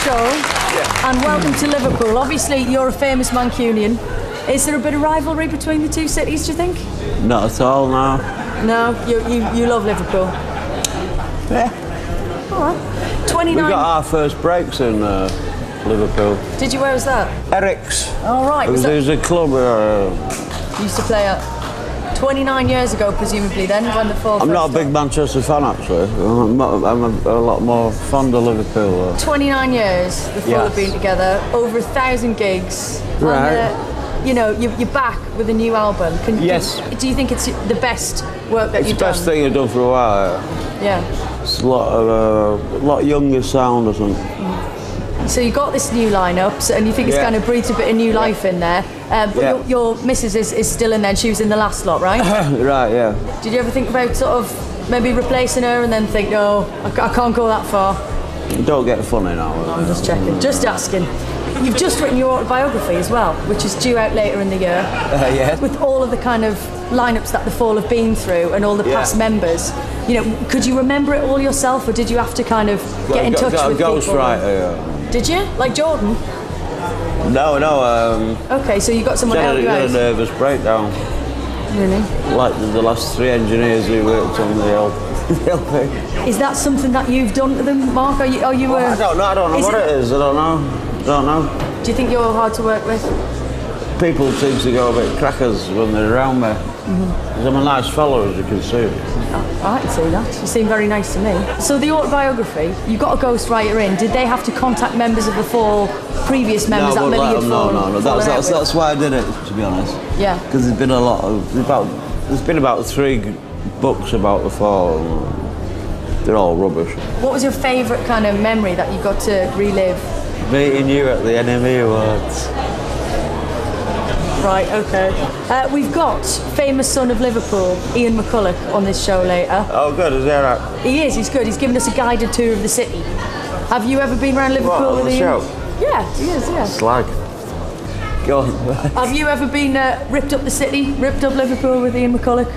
show, and welcome to Liverpool. Obviously, you're a famous Mancunian. Is there a bit of rivalry between the two cities, do you think? Not at all, no. No, you love Liverpool. Yeah. All right. 29. We got our first breaks in Liverpool. Did you? Where was that? Eric's. All right. It was a club. You used to play at 29 years ago, presumably. Then, when the fall. I'm not a big Manchester fan, actually. I'm a lot more fond of Liverpool. 29 years. The four have been together. Over 1,000 gigs. Right. And, you know, you're back with a new album. Yes. Do you think it's the best work that you've done? It's the best thing I've done for a while. Yeah. It's a lot younger sound or something. So you got this new lineup, and you think it's kind of breathed a bit of new life in there. But your missus is still in there, and she was in the last lot, right? Right, yeah. Did you ever think about sort of maybe replacing her and then think, no, I can't go that far? Don't get funny now. I'm just checking, just asking. You've just written your autobiography as well, which is due out later in the year. Yeah. With all of the kind of lineups that the Fall have been through and all the past members, you know, could you remember it all yourself, or did you have to kind of get in touch with people? Ghostwriter, Did you? Like Jordan? No. Okay, so you got someone to help you out? Had a nervous breakdown. Really? Like the last 3 engineers who worked on the LP. Is that something that you've done to them, Mark? Are you? I don't know. I don't know what it is. I don't know. Do you think you're hard to work with? People seem to go a bit crackers when they're around me. Because I'm a nice fellow, as you can see. I can see that. You seem very nice to me. So the autobiography, you got a ghostwriter in. Did they have to contact members of the Fall, previous members that maybe you'd fallen out with? That's why I did it, to be honest. Yeah. Because there's been about 3 books about the Fall. They're all rubbish. What was your favourite kind of memory that you got to relive? Meeting you at the NME Awards. Right, okay. We've got famous son of Liverpool, Ian McCulloch, on this show later. Oh, good. Is that right? He is. He's good. He's given us a guided tour of the city. Have you ever been around Liverpool with Ian? Show? Yeah, he is. Yeah. Slag. Go on. Have you ever been ripped up the city, ripped up Liverpool with Ian McCulloch?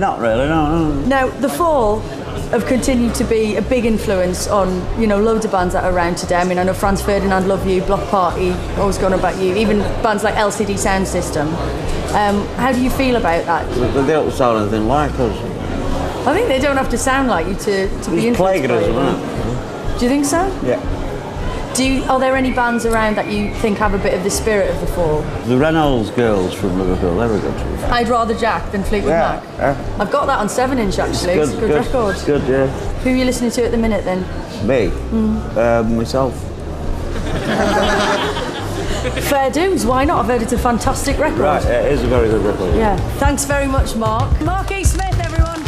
Not really. No. Now, the Fall have continued to be a big influence on, you know, loads of bands that are around today. I mean, I know Franz Ferdinand, Love You, Block Party, Always Gone About You, even bands like LCD Sound System. How do you feel about that? They don't sound anything like us. I think they don't have to sound like you to be influenced by plagiarism, you. isn't it? Do you think so? Yeah. Are there any bands around that you think have a bit of the spirit of the Fall? The Reynolds girls from Liverpool, they were good. I'd rather Jack than Fleetwood Mac. Yeah. I've got that on 7-inch actually. It's a good record. It's good, yeah. Who are you listening to at the minute then? Me? Myself. Fair dues, why not? I've heard it's a fantastic record. Right, it is a very good record. Yeah. Thanks very much, Mark. Mark E. Smith, everyone.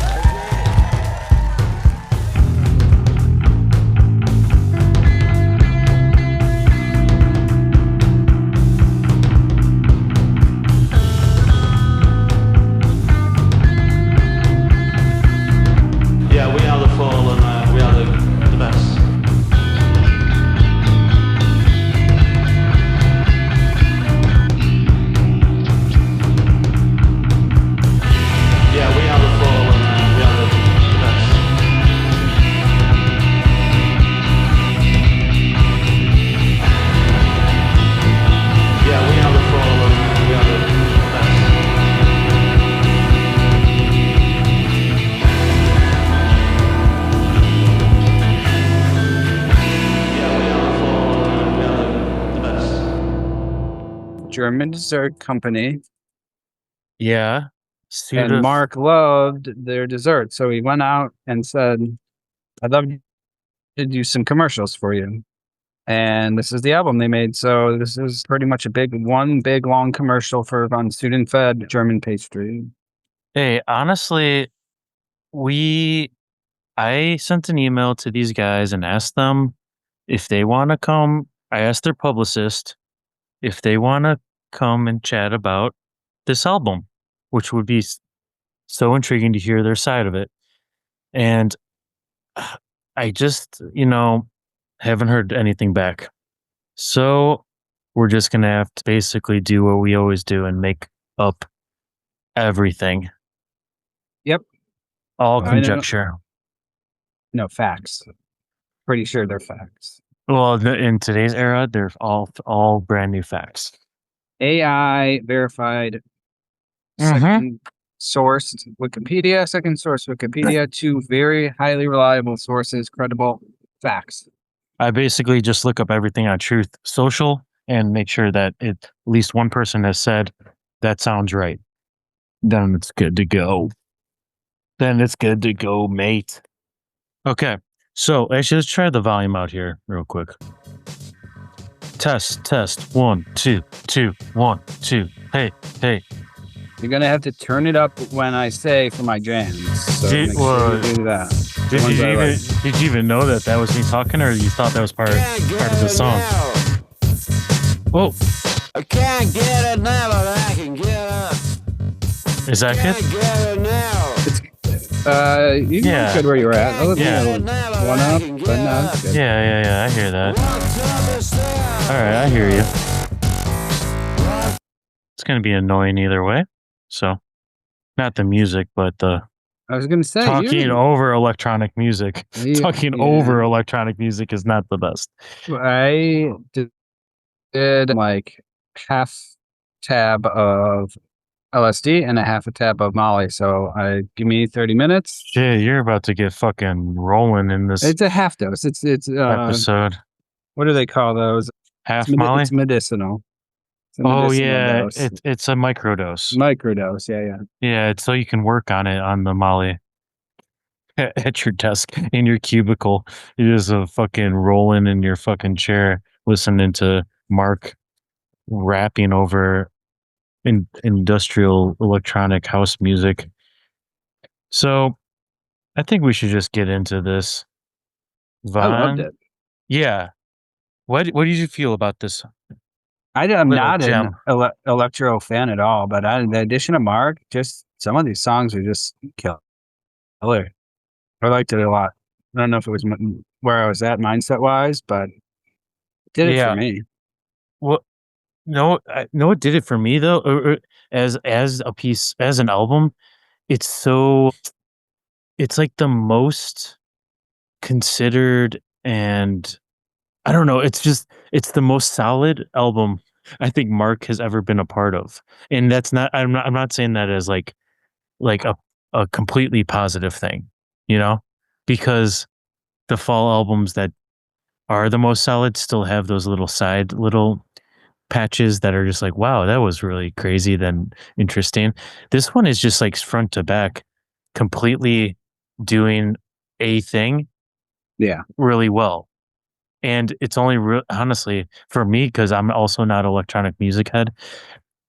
Yeah, we are the Fall and we are the best. Yeah, we are the Fall and we are the best. Yeah, we are the Fall and we are the best. German dessert company, Yeah. and Mark loved their dessert, so he went out and said, "I'd love to do some commercials for you." And this is the album they made. So this is pretty much one big long commercial for on SÜDENFED German pastry. Hey, honestly, I sent an email to these guys and asked them if they want to come. I asked their publicist if they want to come and chat about this album, which would be so intriguing to hear their side of it. And I just, haven't heard anything back. So we're just going to have to basically do what we always do and make up everything. Yep. All conjecture. No, facts. Pretty sure they're facts. Well, in today's era, they're all brand new facts. AI verified, second source Wikipedia, two very highly reliable sources, credible facts. I basically just look up everything on Truth Social and make sure that at least one person has said that sounds right. Then it's good to go. Mate. Okay, so actually, let's try the volume out here real quick. Test 1 2 2 1 2. Hey. You're gonna have to turn it up when I say for my jams. So make sure you do that. Did you even know that was me talking, or you thought that was part of the song? Whoa! I can't get it now, but I can get up. Is that good? Get it now. You Yeah. good where you're at. One up, but no, it's good. Yeah. I hear that. All right, I hear you. It's gonna be annoying either way. So, not the music, but the I was gonna say talking over electronic music. Talking over electronic music is not the best. I did like half tab of LSD and a half a tab of Molly. So give me 30 minutes. Shit, you're about to get fucking rolling in this It's a half dose. It's episode. What do they call those? Half Molly? It's medicinal. It's a Oh medicinal yeah, dose. it's a microdose. Microdose, yeah. Yeah, it's so you can work on it on the Molly at your desk in your cubicle. You're just fucking rolling in your fucking chair, listening to Mark rapping over industrial electronic house music. So, I think we should just get into this. I loved it. Yeah. What did you feel about this? I'm not gem. an electro fan at all, but the addition of Mark, just some of these songs are just killer. I liked it a lot. I don't know if it was where I was at mindset wise, but it did it for me. Well, no, it did it for me though. As a piece, as an album, it's like the most considered, and I don't know. It's the most solid album I think Mark has ever been a part of, and that's not. I'm not saying that as like a completely positive thing, because the fall albums that are the most solid still have those little patches that are just like, wow, that was really crazy, then interesting. This one is just like front to back, completely doing a thing, really well. And it's only honestly for me, because I'm also not an electronic music head,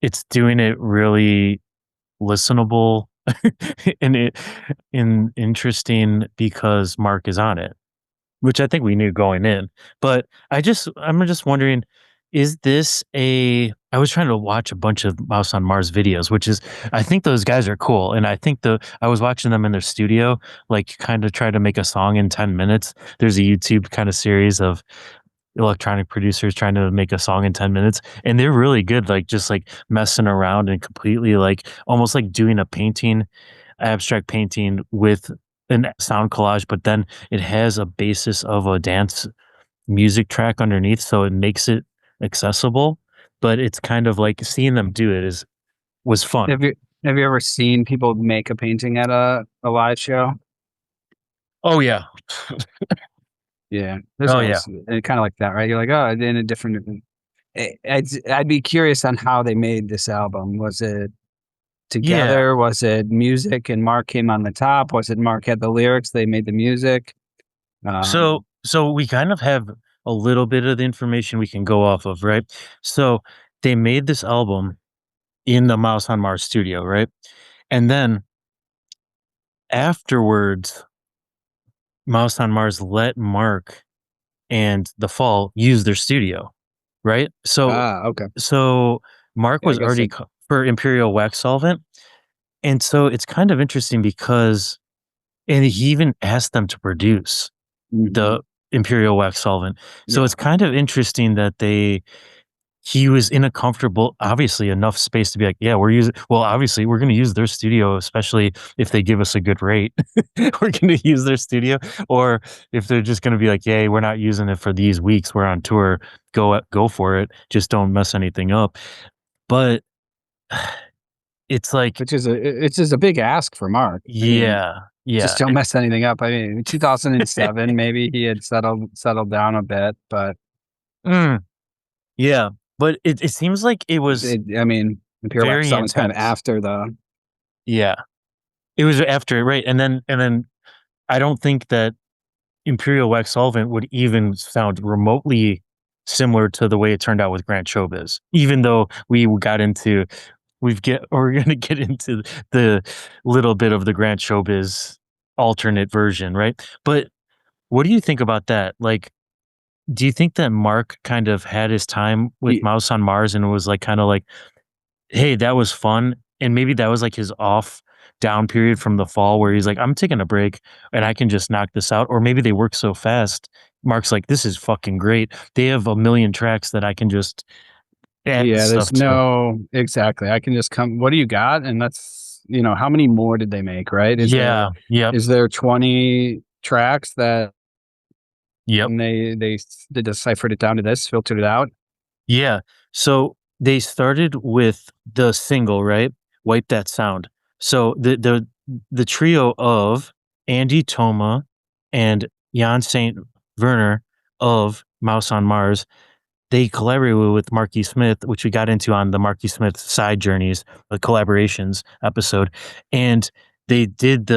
it's doing it really listenable and interesting because Mark is on it, which I think we knew going in. But I'm just wondering, is this I was trying to watch a bunch of Mouse on Mars videos, which is, I think those guys are cool. And I think I was watching them in their studio, like kind of try to make a song in 10 minutes. There's a YouTube kind of series of electronic producers trying to make a song in 10 minutes. And they're really good, like just like messing around and completely like almost like doing a abstract painting with a sound collage, but then it has a basis of a dance music track underneath, so it makes it accessible. But it's kind of like seeing them do it was fun. Have you ever seen people make a painting at a live show? Oh yeah. Yeah. And kind of like that, right? You're like, oh, in a different. I'd be curious on how they made this album. Was it together? Yeah. Was it music and Mark came on the top? Was it Mark had the lyrics, they made the music? So we kind of have a little bit of the information we can go off of, right? So they made this album in the Mouse on Mars studio, right? And then afterwards, Mouse on Mars let Mark and The Fall use their studio, right? So okay. So Mark was already for Imperial Wax Solvent, and so it's kind of interesting because, and he even asked them to produce the Imperial Wax Solvent. So it's kind of interesting that they he was in a comfortable, obviously enough space to be like, yeah, obviously we're going to use their studio, especially if they give us a good rate. We're going to use their studio. Or if they're just going to be like, yeah, we're not using it for these weeks, we're on tour, go for it. Just don't mess anything up. But it's like, Which is a big ask for Mark. I mean, yeah. just don't mess anything up. I mean, 2007, maybe he had settled down a bit, but Mm, yeah. But it seems like it was I mean, Imperial Wax very Solvent's kind of intense. after the. Yeah. It was after, right? And then I don't think that Imperial Wax Solvent would even sound remotely similar to the way it turned out with Grant Showbiz. Even though we're going to get into the little bit of the Grant Showbiz alternate version, right? But what do you think about that? Like, do you think that Mark kind of had his time with Mouse on Mars and was like kind of like, hey, that was fun, and maybe that was like his off down period from the fall where he's like, I'm taking a break and I can just knock this out. Or maybe they work so fast, Mark's like, this is fucking great, they have a million tracks that I can just add stuff to. Exactly. I can just come. What do you got? And that's, how many more did they make? Right? Yep. Is there 20 tracks that? Yep. And they deciphered it down to this, filtered it out. Yeah. So they started with the single, right? Wipe That Sound. So the trio of Andy Toma and Jan St. Werner of Mouse on Mars, they collaborated with Marky Smith, which we got into on the Marky Smith Side Journeys, the collaborations episode. And they did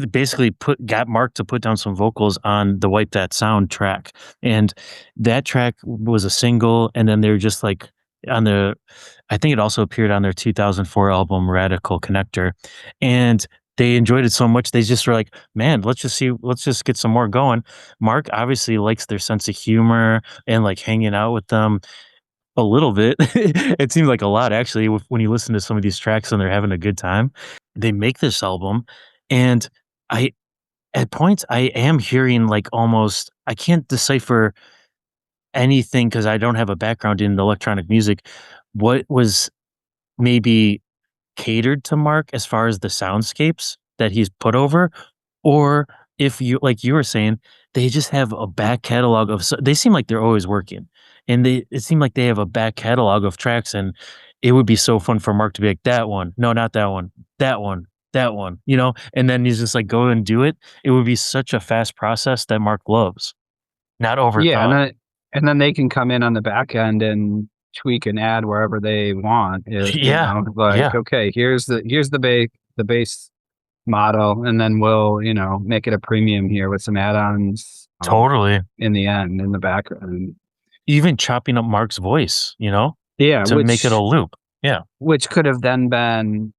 basically got Mark to put down some vocals on the Wipe That Sound track. And that track was a single. And then they're just like I think it also appeared on their 2004 album, Radical Connector. And they enjoyed it so much. They just were like, man, let's just get some more going. Mark obviously likes their sense of humor and like hanging out with them a little bit. It seems like a lot, actually, when you listen to some of these tracks and they're having a good time. They make this album, and at points I am hearing like almost, I can't decipher anything because I don't have a background in electronic music. What was maybe catered to Mark as far as the soundscapes that he's put over, or if you, like you were saying, they just have a back catalog of. They seem like they're always working, and it seemed like they have a back catalog of tracks, and it would be so fun for Mark to be like, that one, no, not that one, that one, that one, and then he's just like, go and do it. It would be such a fast process that Mark loves, not overthought. Yeah, and then they can come in on the back end and tweak and add wherever they want. Okay, here's the base model, and then we'll make it a premium here with some add-ons. Totally. In the end, in the background, even chopping up Mark's voice, to make it a loop. Yeah, which could have then been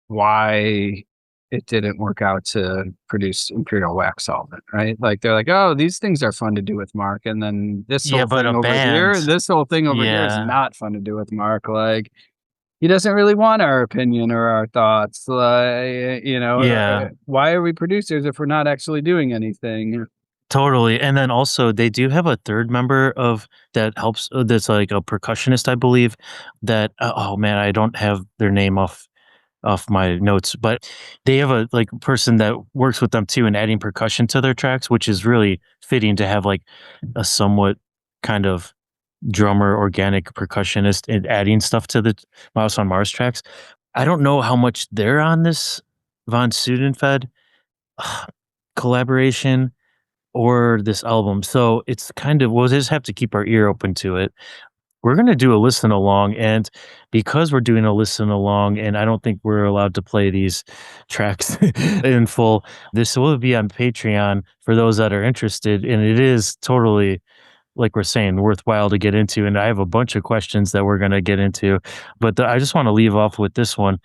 why it didn't work out to produce Imperial Wax Solvent, right? Like they're like, oh, these things are fun to do with Mark, and then this whole thing over here is not fun to do with Mark. Like he doesn't really want our opinion or our thoughts. Like, why are we producers if we're not actually doing anything? Totally. And then also they do have a third member of that helps. That's like a percussionist, I believe. That oh man, I don't have their name off my notes, but they have a person that works with them too and adding percussion to their tracks, which is really fitting to have like a somewhat kind of drummer, organic percussionist and adding stuff to the Mouse on Mars tracks. I don't know how much they're on this Von SÜDENFED collaboration or this album. So it's kind of, we'll just have to keep our ear open to it. We're going to do a listen along, and because we're doing a listen along, and I don't think we're allowed to play these tracks in full, this will be on Patreon for those that are interested, and it is totally, like we're saying, worthwhile to get into, and I have a bunch of questions that we're going to get into, but I just want to leave off with this one.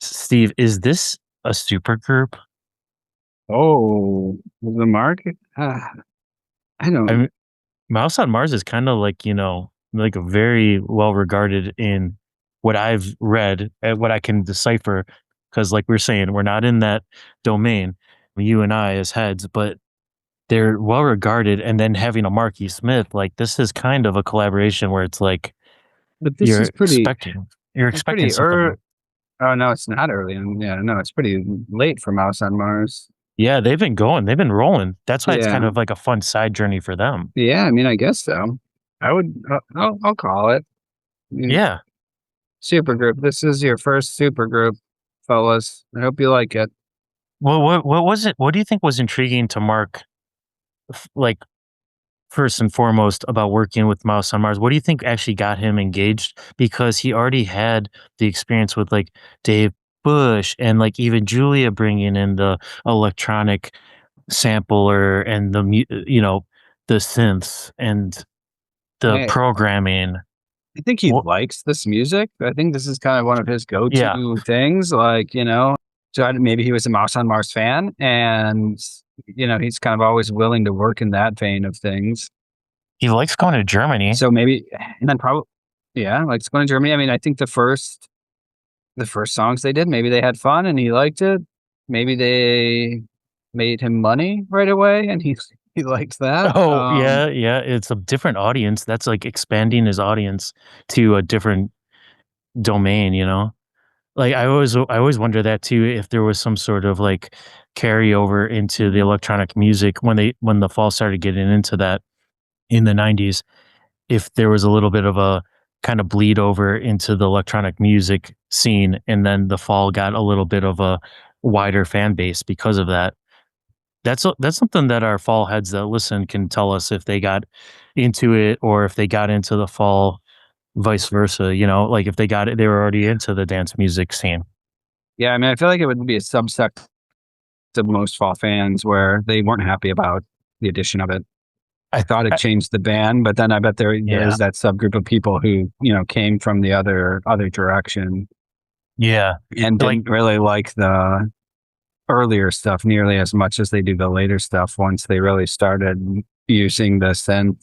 Steve, is this a super group? Oh, the market? I don't. Mouse on Mars is kind of like, like a very well regarded in what I've read and what I can decipher, because like we're saying, we're not in that domain, you and I as heads, but they're well regarded, and then having a Marky Smith, like this is kind of a collaboration where it's like But this you're is pretty. expecting It's pretty something. Oh no, it's not early. And yeah, no, it's pretty late for Mouse on Mars. Yeah, they've been rolling. That's why it's kind Yeah. of like a fun side journey for them. Yeah, I mean, I guess so. I would. I'll call it. Yeah. Supergroup. This is your first supergroup, fellas. I hope you like it. Well, what was it? What do you think was intriguing to Mark, like first and foremost about working with Mouse on Mars? What do you think actually got him engaged? Because he already had the experience with like Dave Bush and like even Julia bringing in the electronic sampler and the synths and the I, programming. I think he Wha- likes this music. I think this is kind of one of his go-to Yeah. things. Like, so maybe he was a Mouse on Mars fan, and he's kind of always willing to work in that vein of things. He likes going to Germany. So maybe, and then probably, yeah, like it's going to Germany. I mean, I think the first songs they did, maybe they had fun and he liked it. Maybe they made him money right away, and he liked that. Oh, yeah. It's a different audience. That's like expanding his audience to a different domain, Like I always wonder that too, if there was some sort of like carryover into the electronic music when the fall started getting into that in the 90s, if there was a little bit of a kind of bleed over into the electronic music scene, and then the fall got a little bit of a wider fan base because of that. That's something that our fall heads that listen can tell us if they got into it or if they got into the fall, vice versa. Like if they were already into the dance music scene. Yeah, I mean, I feel like it would be a subsect of most fall fans where they weren't happy about the addition of it. I thought it changed the band, but then I bet there Yeah. is that subgroup of people who came from the other direction Yeah, and didn't really like the earlier stuff nearly as much as they do the later stuff once they really started using the synth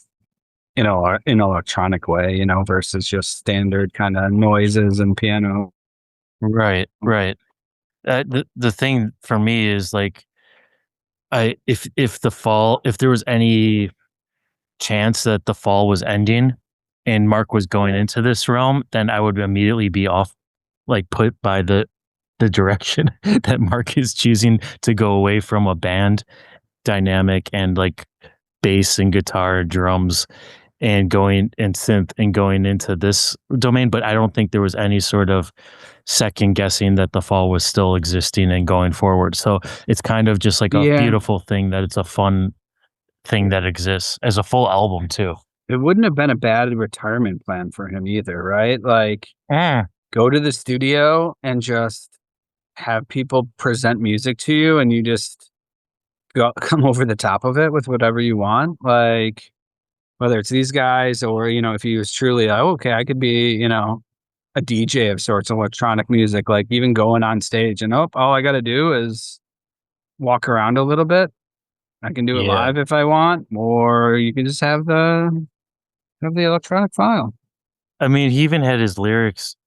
in an electronic way, versus just standard kind of noises and piano. right. The thing for me is like, if there was any chance that the fall was ending and Mark was going into this realm, then I would immediately be off, like put by the direction that Mark is choosing to go away from a band dynamic and like bass and guitar, drums, and going and synth and going into this domain. But I don't think there was any sort of second guessing that the fall was still existing and going forward. So it's kind of just like a Yeah. beautiful thing that it's a fun thing that exists as a full album too. It wouldn't have been a bad retirement plan for him either, right? Like, go to the studio and just have people present music to you, and you just come over the top of it with whatever you want. Like, whether it's these guys or, if he was truly like, okay, I could be, a DJ of sorts, electronic music, like even going on stage and all I got to do is walk around a little bit. I can do it Yeah. live if I want, or you can just have the electronic file. I mean, he even had his lyrics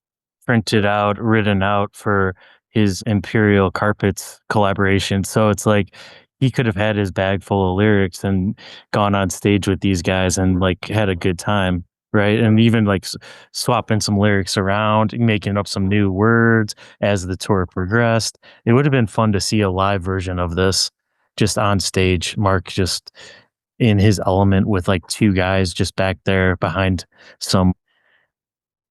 printed out, written out for his Imperial Carpets collaboration. So it's like he could have had his bag full of lyrics and gone on stage with these guys and like had a good time, right? And even like swapping some lyrics around, making up some new words as the tour progressed. It would have been fun to see a live version of this just on stage. Mark just in his element with like two guys just back there behind some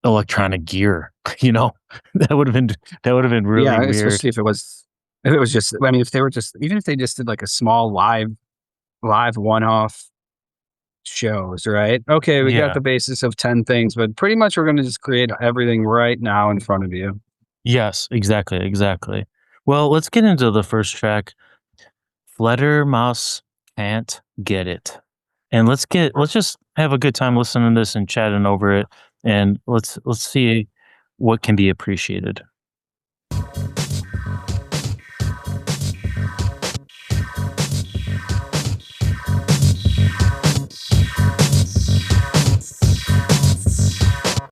electronic gear, that would have been really Yeah, weird. especially if it was just, I mean, if they were just, even if they just did like a small live one-off shows, right? Okay, we Yeah. got the basis of 10 things, but pretty much we're going to just create everything right now in front of you. Yes, exactly. Well, let's get into the first track, Fledermaus Can't Get It. And let's just have a good time listening to this and chatting over it, and let's see what can be appreciated.